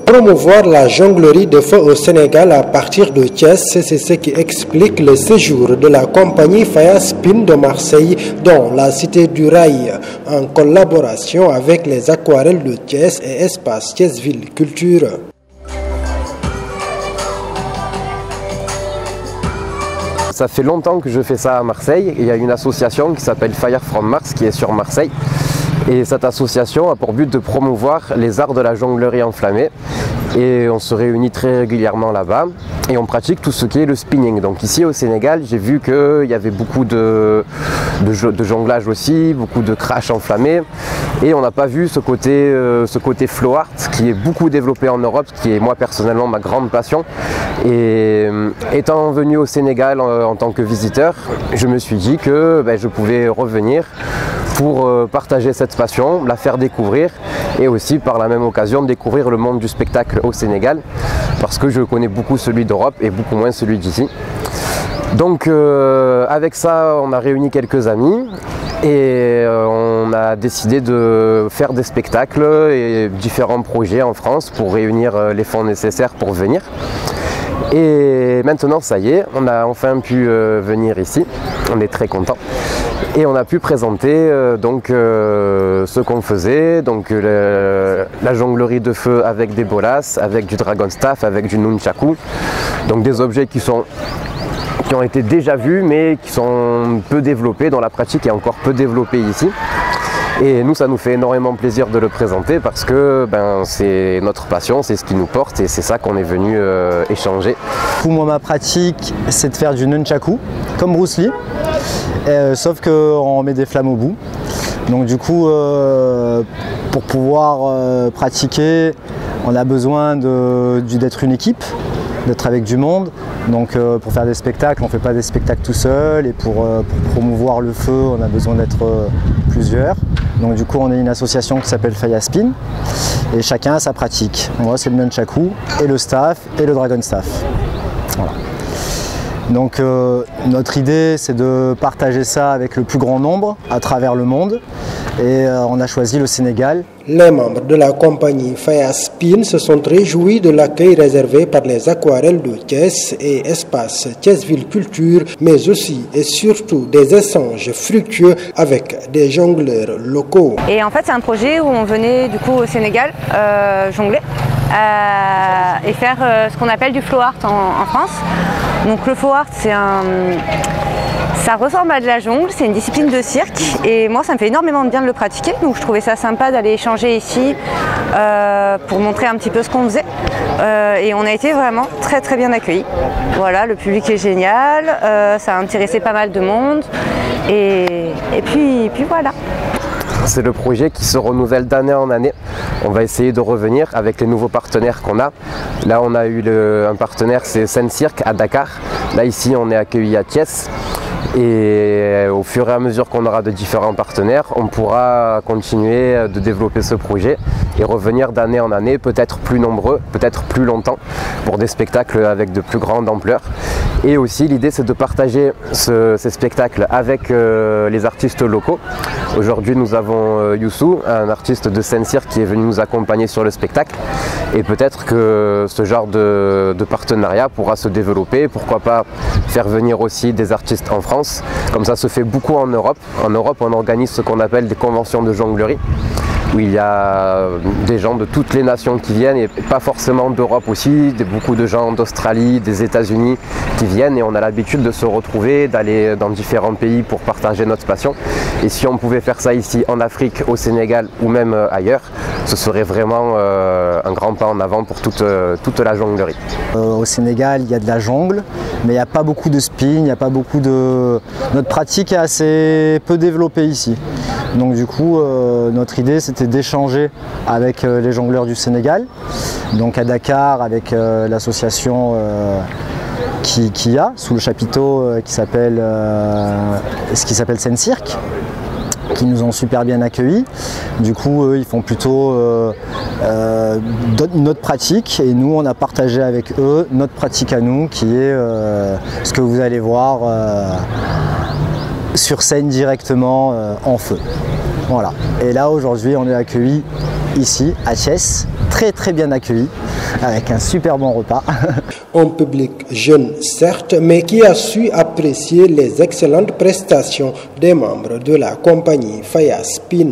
Promouvoir la jonglerie de feu au Sénégal à partir de Thiès, c'est ce qui explique le séjour de la compagnie Faya Spin de Marseille dans la Cité du Rail, en collaboration avec les aquarelles de Thiès et Espace Thiès-Ville Culture. Ça fait longtemps que je fais ça à Marseille. Il y a une association qui s'appelle Fire from Mars qui est sur Marseille. Et cette association a pour but de promouvoir les arts de la jonglerie enflammée. Et on se réunit très régulièrement là-bas et on pratique tout ce qui est le spinning. Donc ici au Sénégal, j'ai vu qu'il y avait beaucoup de jonglage aussi, beaucoup de crash enflammés. Et on n'a pas vu ce côté flow art qui est beaucoup développé en Europe, qui est moi personnellement ma grande passion. Et étant venu au Sénégal en tant que visiteur, je me suis dit que je pouvais revenir pour partager cette passion, la faire découvrir et aussi par la même occasion découvrir le monde du spectacle au Sénégal parce que je connais beaucoup celui d'Europe et beaucoup moins celui d'ici. Donc avec ça, on a réuni quelques amis et on a décidé de faire des spectacles et différents projets en France pour réunir les fonds nécessaires pour venir. Et maintenant ça y est, on a enfin pu venir ici, on est très contents. Et on a pu présenter ce qu'on faisait, donc la jonglerie de feu avec des bolas, avec du dragon staff, avec du nunchaku. Donc des objets qui ont été déjà vus mais qui sont peu développés, dont la pratique est encore peu développée ici. Et nous, ça nous fait énormément plaisir de le présenter parce que c'est notre passion, c'est ce qui nous porte et c'est ça qu'on est venu échanger. Moi, ma pratique, c'est de faire du nunchaku, comme Bruce Lee, sauf qu'on met des flammes au bout. Donc du coup, pour pouvoir pratiquer, on a besoin d'être une équipe, d'être avec du monde. Donc pour faire des spectacles, on ne fait pas des spectacles tout seul et pour promouvoir le feu, on a besoin d'être plusieurs. Donc du coup, on est une association qui s'appelle Faya Spin et chacun a sa pratique. Moi, c'est le nunchaku et le staff et le dragon staff. Voilà. Donc notre idée, c'est de partager ça avec le plus grand nombre à travers le monde et on a choisi le Sénégal. Les membres de la compagnie Faya Spin se sont réjouis de l'accueil réservé par les aquarelles de Thiès et Espace Thiès-Ville Culture, mais aussi et surtout des échanges fructueux avec des jongleurs locaux. Et en fait, c'est un projet où on venait du coup au Sénégal jongler et faire ce qu'on appelle du flow art en France. Donc le flow art, ça ressemble à de la jungle, c'est une discipline de cirque et moi ça me fait énormément de bien de le pratiquer, donc je trouvais ça sympa d'aller échanger ici pour montrer un petit peu ce qu'on faisait et on a été vraiment très très bien accueillis. Voilà, le public est génial, ça a intéressé pas mal de monde et puis voilà. C'est le projet qui se renouvelle d'année en année. On va essayer de revenir avec les nouveaux partenaires qu'on a. Là, on a eu un partenaire, c'est Sencirque à Dakar. Là, ici, on est accueilli à Thiès. Et au fur et à mesure qu'on aura de différents partenaires, on pourra continuer de développer ce projet et revenir d'année en année, peut-être plus nombreux, peut-être plus longtemps, pour des spectacles avec de plus grande ampleur. Et aussi, l'idée, c'est de partager ces spectacles avec les artistes locaux. Aujourd'hui, nous avons Youssou, un artiste de Sencirque qui est venu nous accompagner sur le spectacle. Et peut-être que ce genre de partenariat pourra se développer. Pourquoi pas faire venir aussi des artistes en France. Comme ça se fait beaucoup en Europe. En Europe, on organise ce qu'on appelle des conventions de jonglerie, où il y a des gens de toutes les nations qui viennent, et pas forcément d'Europe aussi, beaucoup de gens d'Australie, des États-Unis qui viennent, et on a l'habitude de se retrouver, d'aller dans différents pays pour partager notre passion. Et si on pouvait faire ça ici en Afrique, au Sénégal ou même ailleurs, ce serait vraiment un grand pas en avant pour toute la jonglerie. Au Sénégal, il y a de la jongle, mais il n'y a pas beaucoup de spin, il n'y a pas beaucoup de... Notre pratique est assez peu développée ici. Donc du coup, notre idée, c'était d'échanger avec les jongleurs du Sénégal. Donc à Dakar, avec l'association qui y a, sous le chapiteau qui s'appelle Sencirque, qui nous ont super bien accueillis. Du coup, eux, ils font plutôt notre pratique et nous, on a partagé avec eux notre pratique à nous, qui est ce que vous allez voir sur scène directement en feu. Voilà. Et là, aujourd'hui, on est accueillis ici, à Thiès, très bien accueillis, avec un super bon repas. Un public jeune certes, mais qui a su apprécier les excellentes prestations des membres de la compagnie Faya Spin.